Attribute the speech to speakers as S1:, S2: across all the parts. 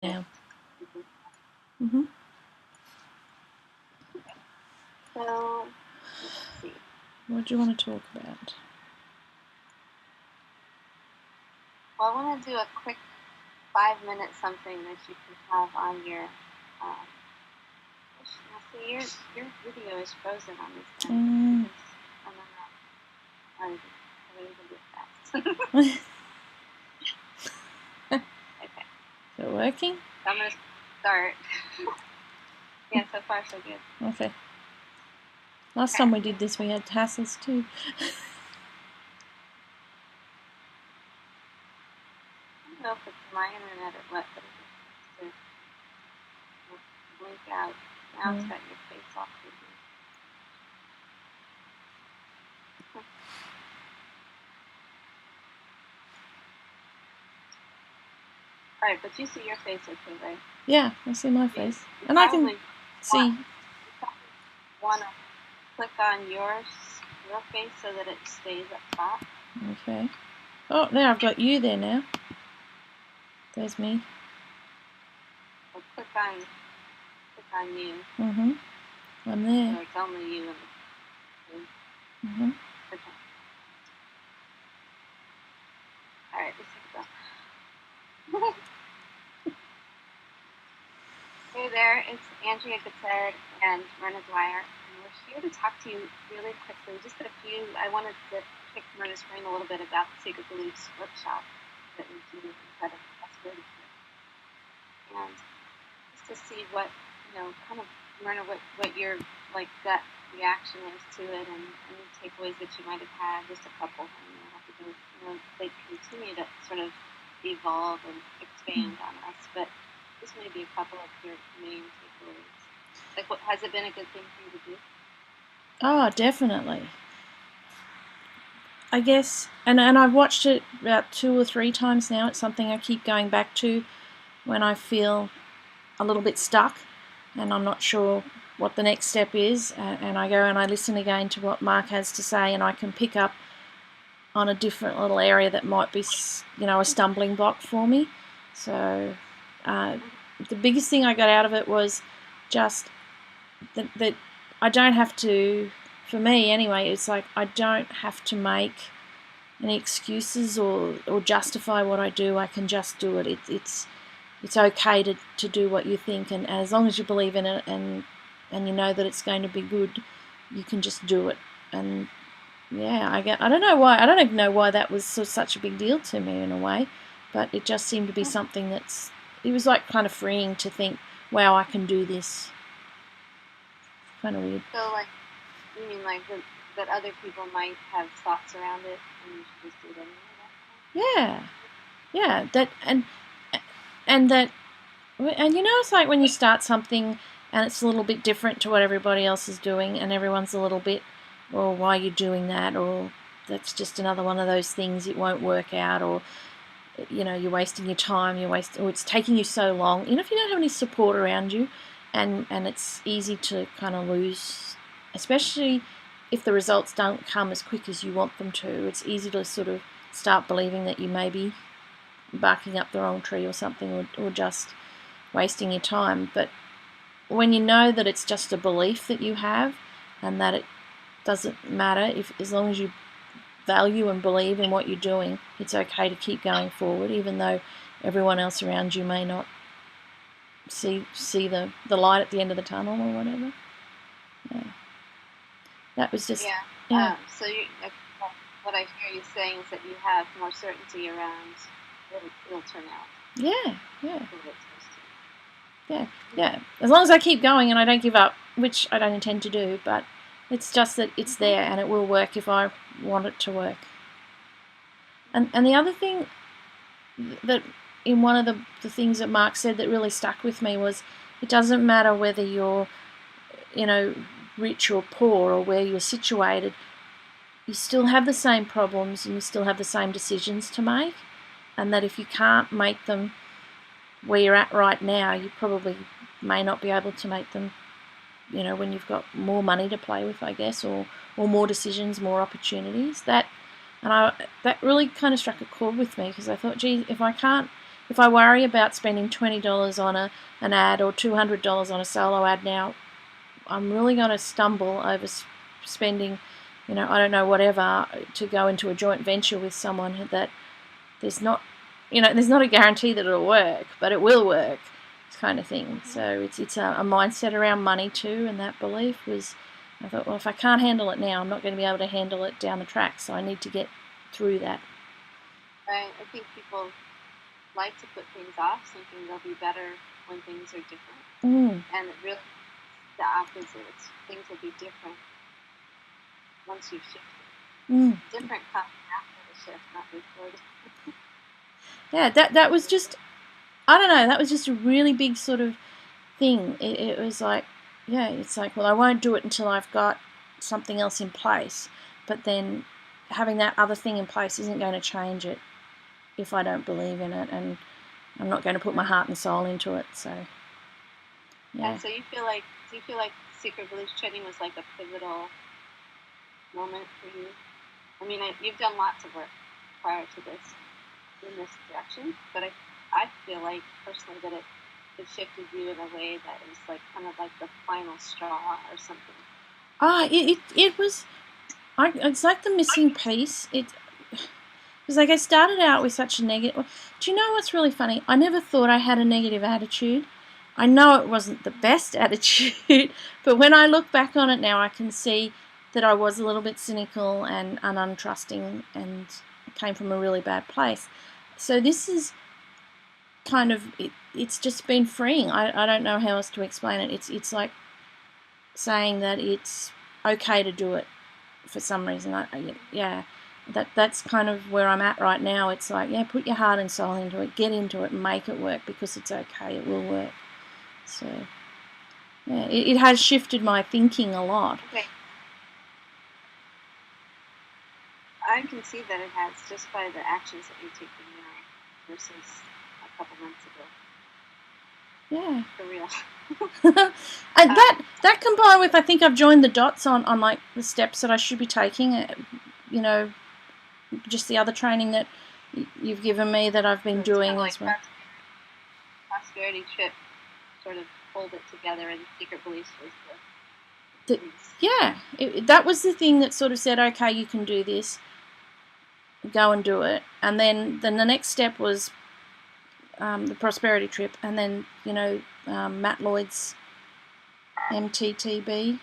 S1: now. Mm-hmm.
S2: So, let's see.
S1: What do you want to talk about?
S2: Well, I want to do a quick 5-minute something that you can have on your. See, your video is frozen on this end. I'm going to do it fast. Okay.
S1: Is it working?
S2: So I'm going to start. Yeah, so far so good.
S1: Okay. Last time we did this, we had hassles too.
S2: I don't know if it's my internet or what, but it just blink out. Now it's got your face off. Alright, but you see your face okay, right?
S1: Yeah, I see my face. And I can see.
S2: You want to click on your face so that it stays up top.
S1: Okay. Oh, now I've got you there now. There's me.
S2: So click on you.
S1: Mm-hmm. I'm there.
S2: So it's only you and the
S1: Mm-hmm.
S2: Okay. Alright, let's go. Hey there, it's Andrea Goodsaid and Myrna Dwyer, and we're here to talk to you really quickly. I wanted to pick Myrna's brain a little bit about the Secret Beliefs workshop that we do inside of Prosperity Care. And just to see what, kind of, Myrna, what your, gut reaction is to it and any takeaways that you might have had, just a couple. They continue to sort of evolve and expand on us, but this may be a couple of your main takeaways. Has it been a good thing for you to do?
S1: Oh, definitely. I guess, and I've watched it about 2 or 3 times now. It's something I keep going back to when I feel a little bit stuck and I'm not sure what the next step is. And I go and I listen again to what Mark has to say, and I can pick up on a different little area that might be, a stumbling block for me. So the biggest thing I got out of it was just that I don't have to, for me anyway, it's like I don't have to make any excuses or justify what I do. I can just do it. It's okay to do what you think, and as long as you believe in it and you know that it's going to be good, you can just do it. And yeah, I don't know why. I don't even know why that was such a big deal to me in a way, but it just seemed to be something it was like kind of freeing to think, wow, I can do this. Kind of weird.
S2: So, you mean that other people might have thoughts around it, and you should just do it anyway?
S1: Yeah. That and it's like when you start something and it's a little bit different to what everybody else is doing, and everyone's a little bit, well, why are you doing that? Or that's just another one of those things, it won't work out, or you're wasting your time, or it's taking you so long. If you don't have any support around you, and it's easy to kind of lose, especially if the results don't come as quick as you want them to. It's easy to sort of start believing that you may be barking up the wrong tree or something, or just wasting your time. But when you know that it's just a belief that you have, and that it doesn't matter, as long as you value and believe in what you're doing, it's okay to keep going forward, even though everyone else around you may not see the light at the end of the tunnel or whatever. Yeah. That was just...
S2: Yeah. So what I hear you saying is that you have more certainty around it'll turn out.
S1: Yeah. As long as I keep going and I don't give up, which I don't intend to do, but it's just that it's there and it will work if I want it to work. And the other thing that in one of the things that Mark said that really stuck with me was, it doesn't matter whether you're, rich or poor or where you're situated, you still have the same problems and you still have the same decisions to make, and that if you can't make them where you're at right now, you probably may not be able to make them, when you've got more money to play with, I guess, or more decisions, more opportunities. That really kind of struck a chord with me, because I thought, gee, if I can't if I worry about spending $20 on an ad or $200 on a solo ad now, I'm really going to stumble over spending, I don't know, whatever, to go into a joint venture with someone that there's not a guarantee that it'll work, but it will work, kind of thing. So it's a mindset around money too, and that belief was, I thought, well, if I can't handle it now, I'm not going to be able to handle it down the track, so I need to get through that.
S2: Right. I think people like to put things off, thinking they'll be better when things are different. And it really, the opposite. Things will be different once you've shifted. Different comes after the shift, not before the shift.
S1: Yeah, that was just, I don't know, that was just a really big sort of thing. It was like, yeah, it's like, well, I won't do it until I've got something else in place. But then having that other thing in place isn't going to change it if I don't believe in it, and I'm not going to put my heart and soul into it. So, yeah.
S2: And so do you feel like Secret Beliefs training was like a pivotal moment for you? I mean, you've done lots of work prior to this in this direction, but I feel like personally that it shifted you in a way that is like kind of like the final straw or something.
S1: It was. It's like the missing piece. It was like I started out with such a negative. Do you know what's really funny? I never thought I had a negative attitude. I know it wasn't the best attitude, but when I look back on it now, I can see that I was a little bit cynical and untrusting, and came from a really bad place. So this is kind of it's just been freeing. I don't know how else to explain it. It's like saying that it's okay to do it for some reason. That's kind of where I'm at right now. It's like, yeah, put your heart and soul into it, get into it, and make it work, because it's okay, it will work. So, yeah, it has shifted my thinking a lot.
S2: Okay. I can see that it has, just by the actions that you're taking now versus a couple months ago.
S1: Yeah.
S2: For real.
S1: And that combined with, I think I've joined the dots on like the steps that I should be taking, just the other training that you've given me that I've been doing
S2: kind of
S1: as well.
S2: Prosperity Trip sort of pulled it together, and Secret Beliefs was
S1: that was the thing that sort of said, okay, you can do this, go and do it. And then the next step was the Prosperity Trip, and then Matt Lloyd's MTTB,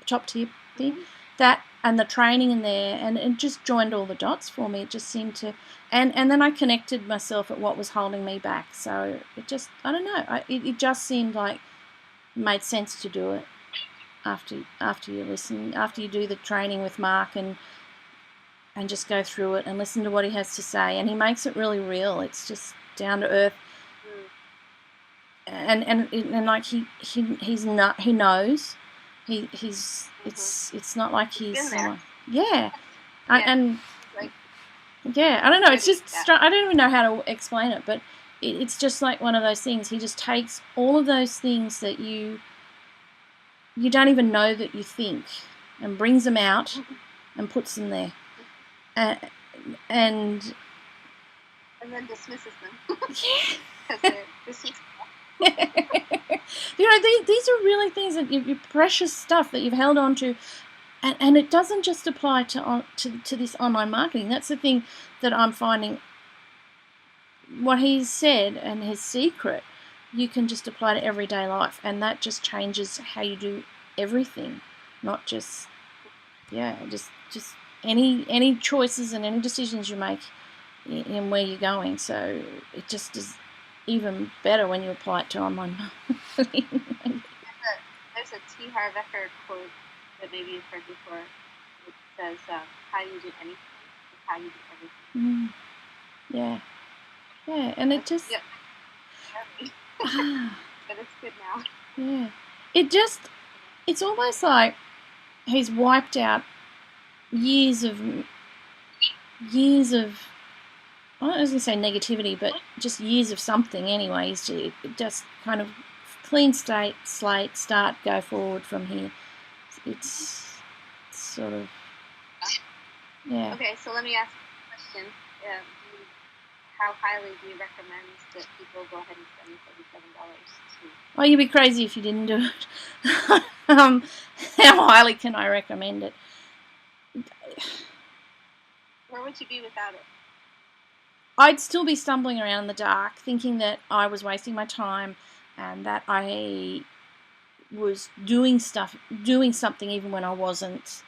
S1: top tip thing, that, and the training in there, and it just joined all the dots for me. It just seemed to, and then I connected myself at what was holding me back. So it just, I don't know, it just seemed like it made sense to do it after you listen, after you do the training with Mark, and just go through it and listen to what he has to say. And he makes it really real. It's just down to earth. And like he knows. It's not like he's someone. Yeah. I don't know. It's just I don't even know how to explain it, but it's just like one of those things. He just takes all of those things that you don't even know that you think, and brings them out and puts them there, and
S2: then dismisses them.
S1: Yeah.
S2: Because they're dismissed.
S1: These are really things that you precious stuff that you've held on to, and it doesn't just apply to this online marketing. That's the thing that I'm finding. What he's said and his secret, you can just apply to everyday life, and that just changes how you do everything, not just just any choices and any decisions you make in where you're going. So it just is even better when you apply it to online marketing.
S2: There's a T. Harv Eker quote that maybe you've heard before. It says, how you do anything is how you do everything.
S1: Yeah, and it just...
S2: Yeah. But it's good now.
S1: Yeah. It's almost like he's wiped out years of I was going to say negativity, but just years of something anyway. He's just kind of clean slate, start, go forward from here. It's sort of, yeah.
S2: Okay, so let me ask you a question. how highly do you recommend that people go ahead and spend $37 to?
S1: Well, you'd be crazy if you didn't do it. How highly can I recommend it?
S2: Where would you be without it?
S1: I'd still be stumbling around in the dark, thinking that I was wasting my time and that I was doing something even when I wasn't.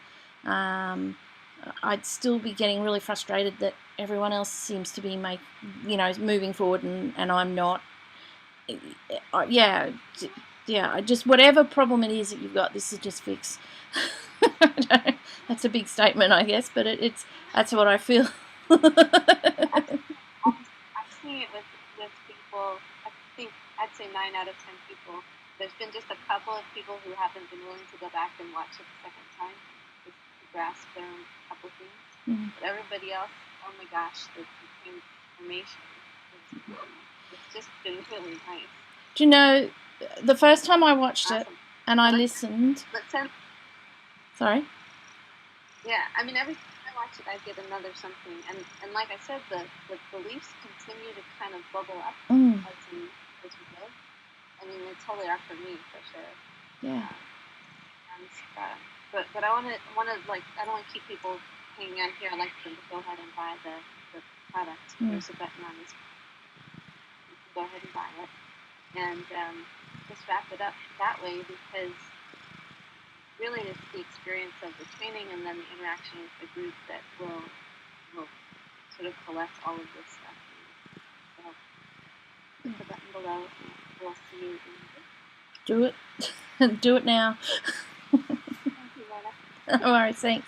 S1: I'd still be getting really frustrated that everyone else seems to be moving forward and I'm not. Yeah, just whatever problem it is that you've got, this is just fix. That's a big statement, I guess, but that's what I feel.
S2: I'm seeing it with people. I think I'd say 9 out of 10 people. There's been just a couple of people who haven't been willing to go back and watch it the second time to grasp their own couple things.
S1: Mm-hmm.
S2: But everybody else, oh my gosh, the information. It's just been really nice.
S1: Do you know, the first time I watched it and I listened. Sorry?
S2: Yeah, I mean, every time I watch it, I get another something. And like I said, the beliefs continue to kind of bubble up as we go. I mean, they totally are for me, for sure.
S1: Yeah.
S2: But I want to like, I don't want to keep people hanging out here. I like them to go ahead and buy the product. There's a button on this. You can go ahead and buy it. And just wrap it up that way, because really it's the experience of the training and then the interaction with the group that will sort of collect all of this stuff. So click the button below and we'll see you in the
S1: Do it. Do it now.
S2: Thank you, Lana.
S1: No worries, thanks.